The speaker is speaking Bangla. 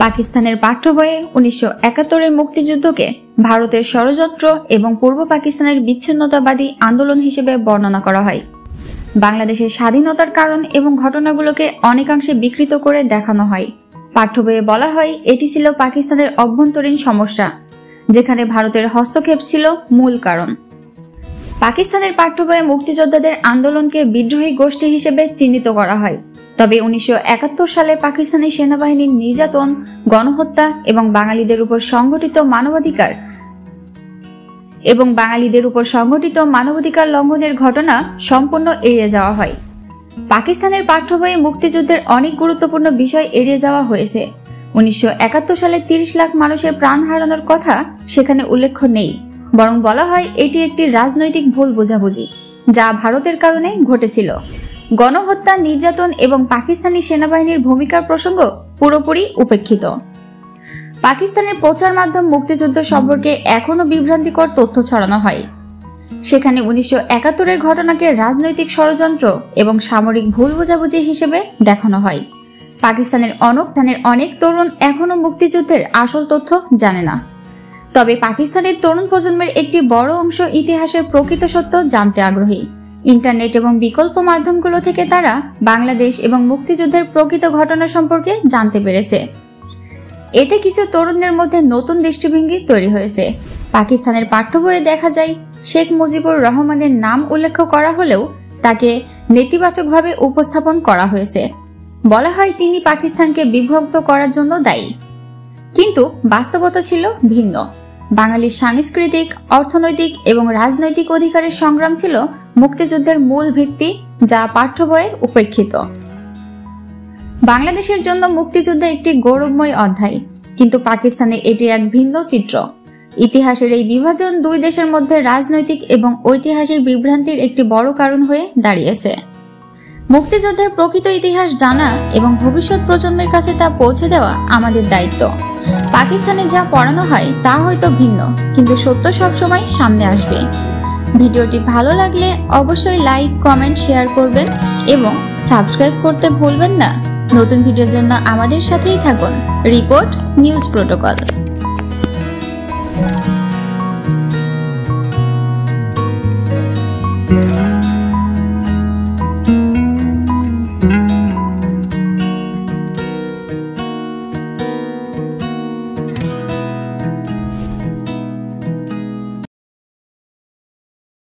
পাকিস্তানের পাঠ্য বইয়ে 1971-এর মুক্তিযুদ্ধকে ভারতের ষড়যন্ত্র এবং পূর্ব পাকিস্তানের বিচ্ছিন্নতাবাদী আন্দোলন হিসেবে বর্ণনা করা হয়। বাংলাদেশের স্বাধীনতার কারণ এবং ঘটনাগুলোকে অনেকাংশে বিকৃত করে দেখানো হয়। পাঠ্য বইয়ে বলা হয় এটি ছিল পাকিস্তানের অভ্যন্তরীণ সমস্যা, যেখানে ভারতের হস্তক্ষেপ ছিল মূল কারণ। পাকিস্তানের পাঠ্য বইয়ে মুক্তিযোদ্ধাদের আন্দোলনকে বিদ্রোহী গোষ্ঠী হিসেবে চিহ্নিত করা হয়। তবে 1971 সালে পাকিস্তানি সেনাবাহিনীর নির্যাতন, গণহত্যা এবং বাঙালিদের উপর সংঘটিত মানবাধিকার লঙ্ঘনের ঘটনা সম্পূর্ণ এড়িয়ে যাওয়া হয়। পাকিস্তানের পাঠ্য বইয়ে মুক্তিযুদ্ধের অনেক গুরুত্বপূর্ণ বিষয় এড়িয়ে যাওয়া হয়েছে। 1971 সালে 30 লাখ মানুষের প্রাণ হারানোর কথা সেখানে উল্লেখ নেই, বরং বলা হয় এটি একটি রাজনৈতিক ভুল বোঝাবুঝি যা ভারতের কারণে ঘটেছিল। গণহত্যা, নির্যাতন এবং পাকিস্তানি সেনাবাহিনীর ভূমিকার প্রসঙ্গ পুরোপুরি উপেক্ষিত। পাকিস্তানের প্রচার মাধ্যম মুক্তিযুদ্ধ সম্পর্কে এখনও বিভ্রান্তিকর তথ্য ছড়ানো হয়। সেখানে 1971-এর ঘটনাকে রাজনৈতিক ষড়যন্ত্র এবং সামরিক ভুল বোঝাবুঝি হিসেবে দেখানো হয়। পাকিস্তানের অনেক তরুণ এখনও মুক্তিযুদ্ধের আসল তথ্য জানে না। তবে পাকিস্তানের তরুণ প্রজন্মের একটি বড় অংশ ইতিহাসের প্রকৃত সত্য জানতে আগ্রহী। ইন্টারনেট এবং বিকল্প মাধ্যমগুলো থেকে তারা বাংলাদেশ এবং মুক্তিযুদ্ধের প্রকৃত ঘটনা সম্পর্কে জানতে পেরেছে। এতে কিছু তরুণদের মধ্যে নতুন দৃষ্টিভঙ্গি তৈরি হয়েছে। পাকিস্তানের পাঠ্য বইয়ে দেখা যায় শেখ মুজিবুর রহমানের নাম উল্লেখ করা হলেও তাকে নেতিবাচকভাবে উপস্থাপন করা হয়েছে। বলা হয় তিনি পাকিস্তানকে বিভক্ত করার জন্য দায়ী, কিন্তু বাস্তবতা ছিল ভিন্ন। বাঙালির সাংস্কৃতিক, অর্থনৈতিক এবং রাজনৈতিক অধিকারের সংগ্রাম ছিল মুক্তিযুদ্ধের মূল ভিত্তি, যা পাঠ্য বইয়ে উপেক্ষিত। বাংলাদেশের জন্য মুক্তিযুদ্ধ একটি গৌরবময় অধ্যায়, কিন্তু পাকিস্তানে এটি এক ভিন্ন চিত্র। ইতিহাসের এই বিভাজন দুই দেশের মধ্যে রাজনৈতিক এবং ঐতিহাসিক বিভ্রান্তির একটি বড় কারণ হয়ে দাঁড়িয়েছে। মুক্তিযুদ্ধের প্রকৃত ইতিহাস জানা এবং ভবিষ্যৎ প্রজন্মের কাছে তা পৌঁছে দেওয়া আমাদের দায়িত্ব। পাকিস্তানে যা পড়ানো হয় তা হয়তো ভিন্ন, কিন্তু সত্য সবসময় সামনে আসবে। ভিডিওটি ভালো লাগলে অবশ্যই লাইক, কমেন্ট, শেয়ার করবেন এবং সাবস্ক্রাইব করতে ভুলবেন না। নতুন ভিডিওর জন্য আমাদের সাথেই থাকুন। Report news protocol.